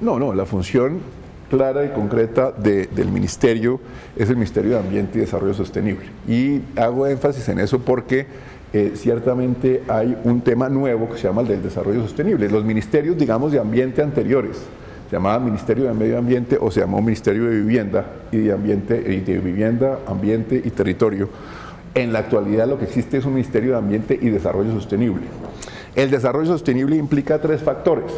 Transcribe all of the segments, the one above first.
No, la función clara y concreta del Ministerio es el Ministerio de Ambiente y Desarrollo Sostenible. Y hago énfasis en eso porque ciertamente hay un tema nuevo que se llama el del desarrollo sostenible. Los ministerios, digamos, de ambiente anteriores, se llamaba Ministerio de Medio Ambiente o se llamó Ministerio de Vivienda y de Ambiente y Territorio. En la actualidad lo que existe es un Ministerio de Ambiente y Desarrollo Sostenible. El desarrollo sostenible implica tres factores,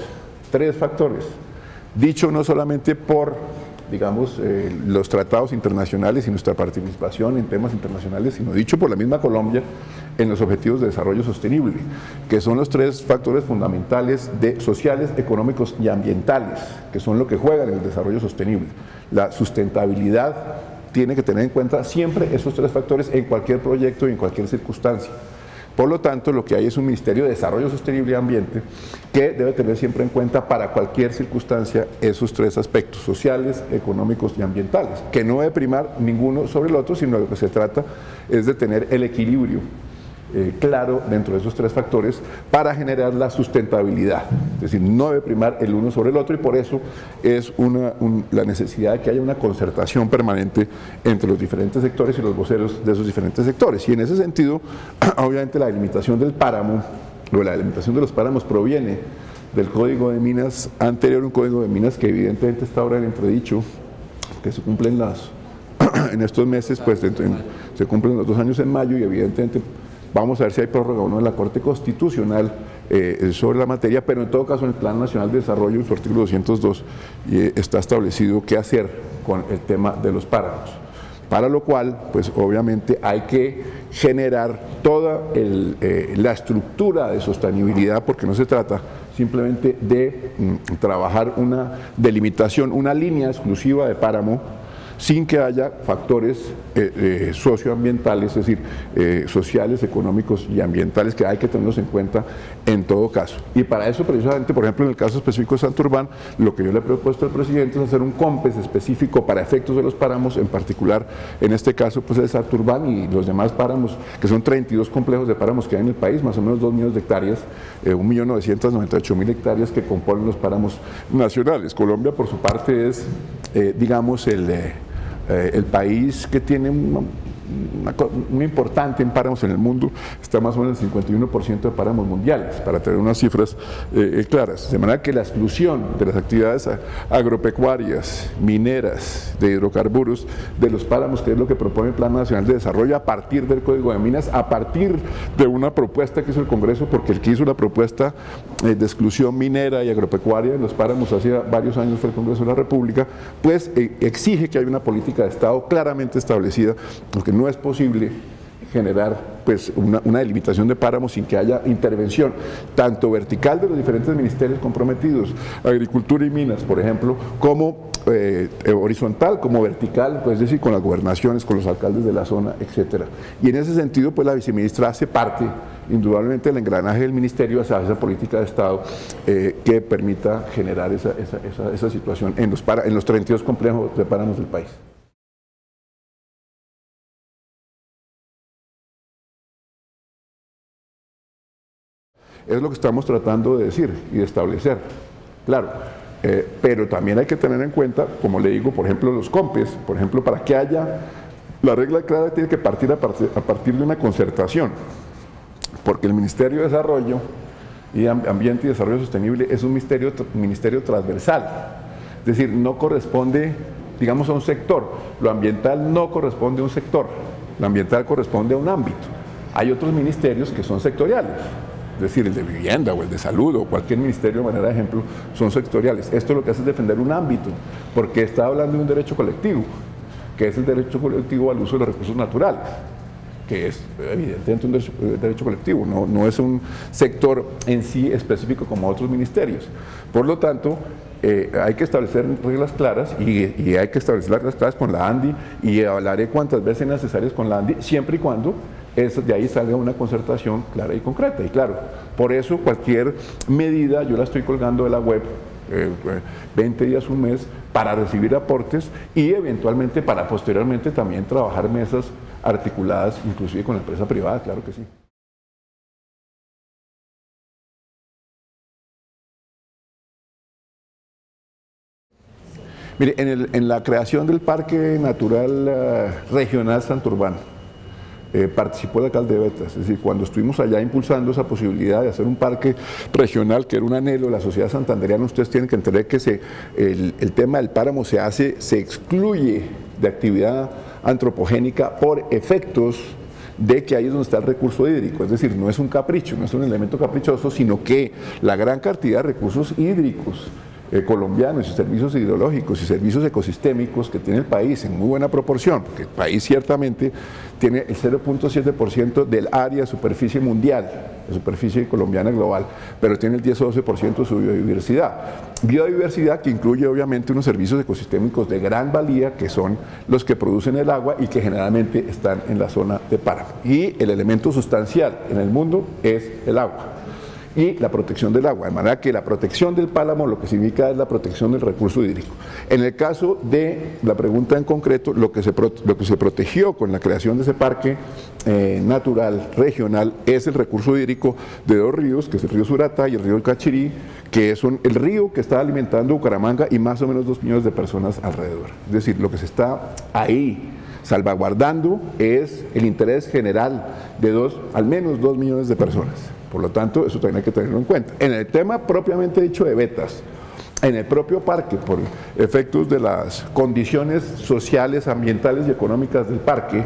dicho no solamente por, digamos, los tratados internacionales y nuestra participación en temas internacionales, sino dicho por la misma Colombia en los Objetivos de Desarrollo Sostenible, que son los tres factores fundamentales sociales, económicos y ambientales, que son lo que juegan en el desarrollo sostenible. La sustentabilidad tiene que tener en cuenta siempre esos tres factores en cualquier proyecto y en cualquier circunstancia. Por lo tanto, lo que hay es un Ministerio de Desarrollo Sostenible y Ambiente que debe tener siempre en cuenta para cualquier circunstancia esos tres aspectos sociales, económicos y ambientales, que no debe primar ninguno sobre el otro, sino de lo que se trata es de tener el equilibrio claro dentro de esos tres factores para generar la sustentabilidad. Es decir, no debe primar el uno sobre el otro y por eso es la necesidad de que haya una concertación permanente entre los diferentes sectores y los voceros de esos diferentes sectores. Y en ese sentido, obviamente la delimitación del páramo, o la delimitación de los páramos proviene del Código de Minas anterior, un Código de Minas que evidentemente está ahora en entredicho, que se cumplen en estos meses, pues se cumplen los 2 años en mayo y evidentemente vamos a ver si hay prórroga o no en la Corte Constitucional sobre la materia, pero en todo caso en el Plan Nacional de Desarrollo, en su artículo 202, está establecido qué hacer con el tema de los páramos. Para lo cual, pues obviamente hay que generar toda la estructura de sostenibilidad, porque no se trata simplemente de trabajar una delimitación, una línea exclusiva de páramo, sin que haya factores socioambientales, es decir, sociales, económicos y ambientales que hay que tenerlos en cuenta en todo caso. Y para eso precisamente, por ejemplo, en el caso específico de Santurbán, lo que yo le he propuesto al presidente es hacer un COMPES específico para efectos de los páramos, en particular, en este caso, pues el Santurbán y los demás páramos, que son 32 complejos de páramos que hay en el país, más o menos 2 millones de hectáreas, 1.998.000 hectáreas que componen los páramos nacionales. Colombia, por su parte, es, digamos, el país que tiene muy importante en páramos en el mundo, está más o menos el 51% de páramos mundiales, para tener unas cifras claras. De manera que la exclusión de las actividades agropecuarias, mineras, de hidrocarburos, de los páramos, que es lo que propone el Plan Nacional de Desarrollo a partir del Código de Minas, a partir de una propuesta que hizo el Congreso, porque el que hizo la propuesta de exclusión minera y agropecuaria de los páramos hace varios años fue el Congreso de la República, pues exige que haya una política de Estado claramente establecida, porque no es posible generar pues una delimitación de páramos sin que haya intervención tanto vertical de los diferentes ministerios comprometidos, Agricultura y Minas, por ejemplo, como horizontal, como vertical, pues es decir, con las gobernaciones, con los alcaldes de la zona, etcétera. Y en ese sentido, pues la viceministra hace parte, indudablemente, del engranaje del ministerio hacia esa política de Estado que permita generar esa situación en los 32 complejos de páramos del país. Es lo que estamos tratando de decir y de establecer, claro, pero también hay que tener en cuenta, como le digo, por ejemplo, los COMPES, por ejemplo, para que haya, la regla clara tiene que partir a partir de una concertación, porque el Ministerio de Desarrollo y Ambiente y Desarrollo Sostenible es un ministerio transversal, es decir, no corresponde, digamos, a un sector, lo ambiental no corresponde a un sector, lo ambiental corresponde a un ámbito. Hay otros ministerios que son sectoriales, es decir, el de vivienda o el de salud o cualquier ministerio, de manera de ejemplo, son sectoriales. Esto lo que hace es defender un ámbito, porque está hablando de un derecho colectivo, que es el derecho colectivo al uso de los recursos naturales, que es evidentemente un derecho colectivo, no es un sector en sí específico como otros ministerios. Por lo tanto, hay que establecer reglas claras y hay que establecer las reglas claras con la ANDI y hablaré cuantas veces necesarias con la ANDI, siempre y cuando de ahí salga una concertación clara y concreta. Y claro, por eso cualquier medida yo la estoy colgando de la web 20 días, un mes, para recibir aportes y eventualmente para posteriormente también trabajar mesas articuladas, inclusive con la empresa privada, claro que sí. Mire, en la creación del Parque Natural Regional Santurbán, participó el alcalde de Betas, es decir, cuando estuvimos allá impulsando esa posibilidad de hacer un parque regional, que era un anhelo de la sociedad santandereana, ustedes tienen que entender que el tema del páramo se excluye de actividad antropogénica por efectos de que ahí es donde está el recurso hídrico, es decir, no es un capricho, no es un elemento caprichoso, sino que la gran cantidad de recursos hídricos colombianos y servicios hidrológicos y servicios ecosistémicos que tiene el país en muy buena proporción, porque el país ciertamente tiene el 0.7% del área de superficie mundial, de superficie colombiana global, pero tiene el 10 o 12% de su biodiversidad. Biodiversidad que incluye obviamente unos servicios ecosistémicos de gran valía que son los que producen el agua y que generalmente están en la zona de páramo. Y el elemento sustancial en el mundo es el agua y la protección del agua, de manera que la protección del páramo lo que significa es la protección del recurso hídrico. En el caso de la pregunta en concreto, lo que se protegió con la creación de ese parque natural regional es el recurso hídrico de dos ríos, que es el río Surata y el río Cachirí, que son el río que está alimentando Bucaramanga y más o menos 2 millones de personas alrededor. Es decir, lo que se está ahí salvaguardando es el interés general de al menos 2 millones de personas. Por lo tanto, eso también hay que tenerlo en cuenta. En el tema propiamente dicho de Betas, en el propio parque, por efectos de las condiciones sociales, ambientales y económicas del parque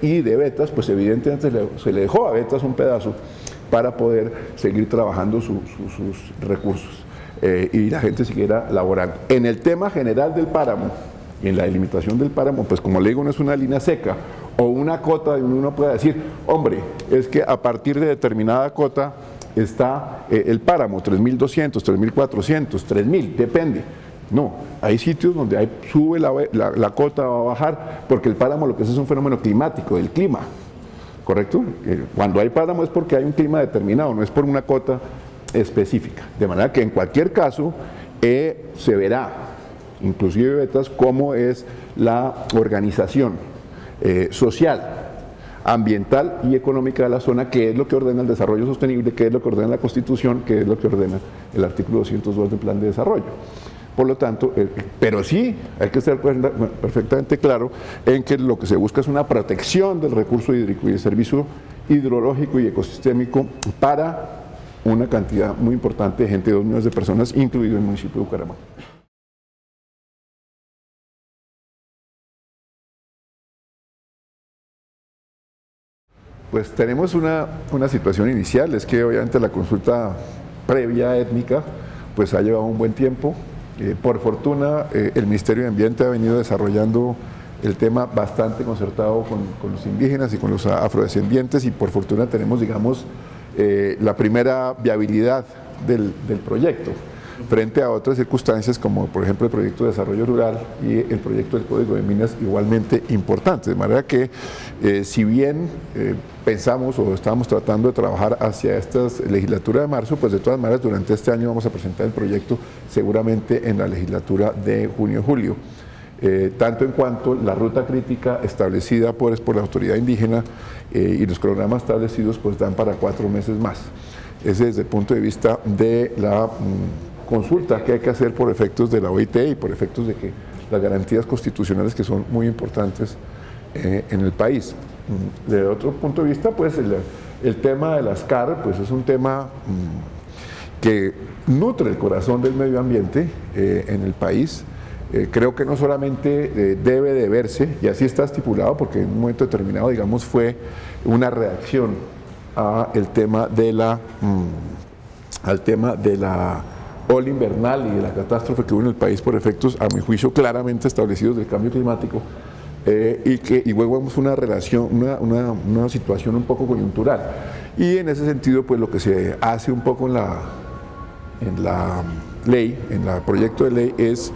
y de Betas, pues evidentemente se le dejó a Betas un pedazo para poder seguir trabajando sus recursos y la gente siguiera laborando. En el tema general del páramo y en la delimitación del páramo, pues como le digo, no es una línea seca o una cota donde uno pueda decir, hombre, es que a partir de determinada cota está el páramo, 3.200, 3.400, 3.000, depende. No, hay sitios donde sube la cota, va a bajar, porque el páramo lo que es un fenómeno climático, del clima, ¿correcto? Cuando hay páramo es porque hay un clima determinado, no es por una cota específica. De manera que en cualquier caso se verá, inclusive Betas, cómo es la organización social, ambiental y económica de la zona, que es lo que ordena el desarrollo sostenible, que es lo que ordena la Constitución, que es lo que ordena el artículo 202 del Plan de Desarrollo. Por lo tanto, pero sí hay que ser perfectamente claro en que lo que se busca es una protección del recurso hídrico y el servicio hidrológico y ecosistémico para una cantidad muy importante de gente, 2 millones de personas, incluido el municipio de Bucaramanga. Pues tenemos una situación inicial, es que obviamente la consulta previa étnica pues ha llevado un buen tiempo. Por fortuna el Ministerio de Ambiente ha venido desarrollando el tema bastante concertado con los indígenas y con los afrodescendientes y por fortuna tenemos, digamos, la primera viabilidad del proyecto frente a otras circunstancias como por ejemplo el proyecto de desarrollo rural y el proyecto del Código de Minas igualmente importantes, de manera que si bien pensamos o estamos tratando de trabajar hacia esta legislatura de marzo, pues de todas maneras durante este año vamos a presentar el proyecto seguramente en la legislatura de junio-julio. Tanto en cuanto la ruta crítica establecida por la autoridad indígena y los programas establecidos pues dan para 4 meses más. Ese desde el punto de vista de la consulta que hay que hacer por efectos de la OIT y por efectos de que las garantías constitucionales que son muy importantes en el país. De otro punto de vista, pues el tema de las CAR pues es un tema que nutre el corazón del medio ambiente en el país. Creo que no solamente debe de verse, y así está estipulado, porque en un momento determinado, digamos, fue una reacción al tema de la ola invernal y de la catástrofe que hubo en el país por efectos, a mi juicio, claramente establecidos del cambio climático, y luego vemos una relación, una situación un poco coyuntural. Y en ese sentido, pues lo que se hace un poco en la ley, en el proyecto de ley, es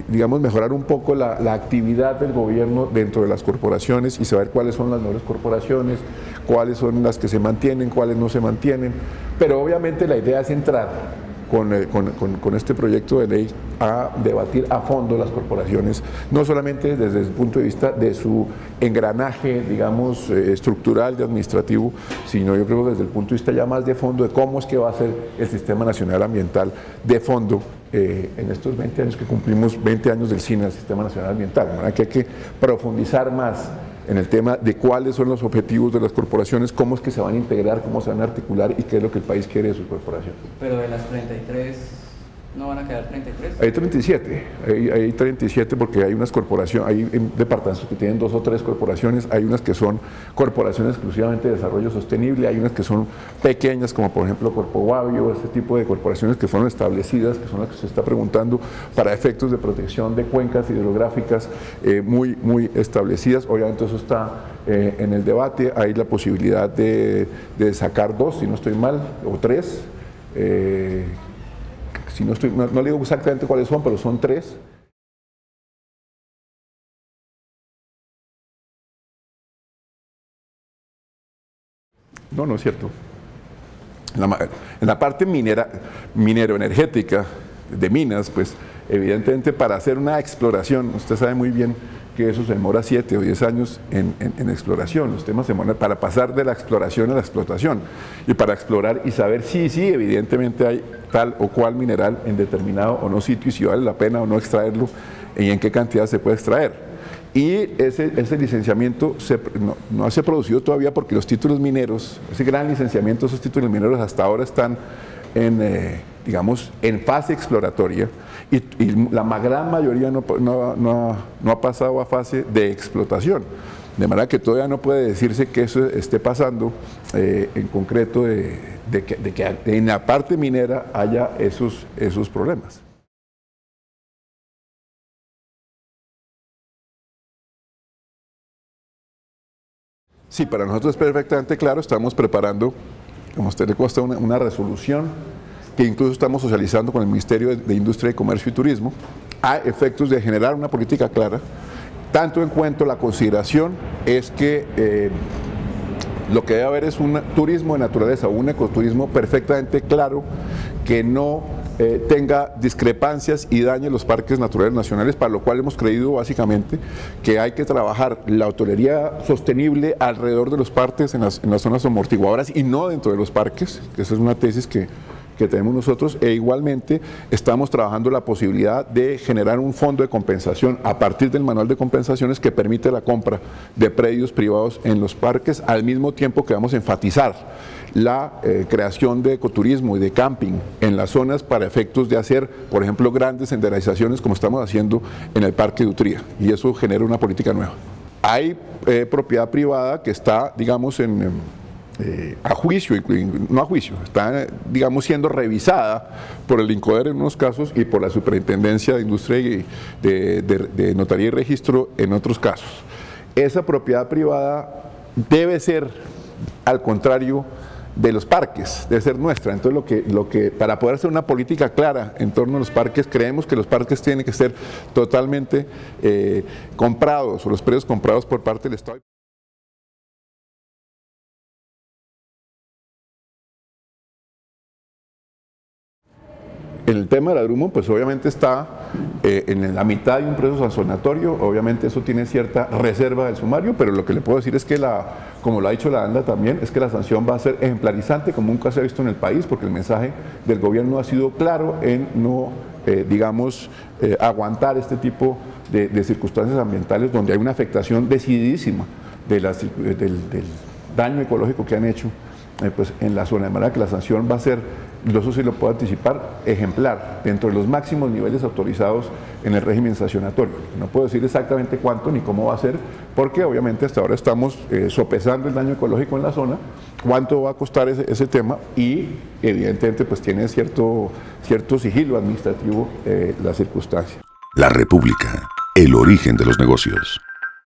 digamos, mejorar un poco la actividad del gobierno dentro de las corporaciones y saber cuáles son las mejores corporaciones, cuáles son las que se mantienen, cuáles no se mantienen, pero obviamente la idea es entrar con este proyecto de ley a debatir a fondo las corporaciones, no solamente desde el punto de vista de su engranaje, digamos, estructural y administrativo, sino yo creo desde el punto de vista ya más de fondo de cómo es que va a ser el Sistema Nacional Ambiental de fondo en estos 20 años que cumplimos, 20 años del cine al Sistema Nacional Ambiental, ¿verdad? Que hay que profundizar más en el tema de cuáles son los objetivos de las corporaciones, cómo es que se van a integrar, cómo se van a articular y qué es lo que el país quiere de sus corporaciones. Pero de las 33, ¿no van a quedar 33? Hay 37, hay 37 porque hay unas corporaciones, hay departamentos que tienen 2 o 3 corporaciones, hay unas que son corporaciones exclusivamente de desarrollo sostenible, hay unas que son pequeñas como por ejemplo Corpo Guavio, este tipo de corporaciones que fueron establecidas, que son las que se está preguntando para efectos de protección de cuencas hidrográficas muy establecidas. Obviamente eso está en el debate, hay la posibilidad de sacar 2, si no estoy mal, o 3. Si no le digo exactamente cuáles son, pero son 3. No es cierto. En la parte minero-energética de minas, pues evidentemente para hacer una exploración, usted sabe muy bien que eso se demora 7 o 10 años en exploración. Los temas se demoran para pasar de la exploración a la explotación. Y para explorar y saber si evidentemente hay tal o cual mineral en determinado o no sitio y si vale la pena o no extraerlo y en qué cantidad se puede extraer. Y ese licenciamiento no se ha producido todavía porque los títulos mineros, ese gran licenciamiento, esos títulos mineros hasta ahora están digamos, en fase exploratoria y la gran mayoría no ha pasado a fase de explotación. De manera que todavía no puede decirse que eso esté pasando en concreto de que en la parte minera haya esos problemas. Sí, para nosotros es perfectamente claro, estamos preparando, como a usted le consta, una resolución que incluso estamos socializando con el Ministerio de Industria, Comercio y Turismo, a efectos de generar una política clara, tanto en cuanto la consideración es que lo que debe haber es un turismo de naturaleza, un ecoturismo perfectamente claro, que no tenga discrepancias y dañe los parques naturales nacionales, para lo cual hemos creído básicamente que hay que trabajar la hotelería sostenible alrededor de los parques en las zonas amortiguadoras y no dentro de los parques, que esa es una tesis que tenemos nosotros, e igualmente estamos trabajando la posibilidad de generar un fondo de compensación a partir del manual de compensaciones que permite la compra de predios privados en los parques, al mismo tiempo que vamos a enfatizar la creación de ecoturismo y de camping en las zonas para efectos de hacer, por ejemplo, grandes senderizaciones como estamos haciendo en el Parque de Utría, y eso genera una política nueva. Hay propiedad privada que está, digamos, a juicio, no a juicio, está, digamos, siendo revisada por el INCODER en unos casos y por la Superintendencia de Industria y de Notaría y Registro en otros casos. Esa propiedad privada debe ser, al contrario, de los parques, debe ser nuestra. Entonces para poder hacer una política clara en torno a los parques, creemos que los parques tienen que ser totalmente comprados, o los predios comprados por parte del Estado. En el tema del agrumo, pues obviamente está en la mitad de un proceso sancionatorio, obviamente eso tiene cierta reserva del sumario, pero lo que le puedo decir es que, como lo ha dicho la ANDA también, es que la sanción va a ser ejemplarizante como nunca se ha visto en el país, porque el mensaje del gobierno ha sido claro en no, aguantar este tipo de circunstancias ambientales donde hay una afectación decididísima del daño ecológico que han hecho pues, en la zona, de manera que la sanción va a ser, eso sí lo puedo anticipar, ejemplar, dentro de los máximos niveles autorizados en el régimen sancionatorio. No puedo decir exactamente cuánto ni cómo va a ser, porque obviamente hasta ahora estamos sopesando el daño ecológico en la zona, cuánto va a costar ese tema y evidentemente pues tiene cierto sigilo administrativo la circunstancia. La República, el origen de los negocios.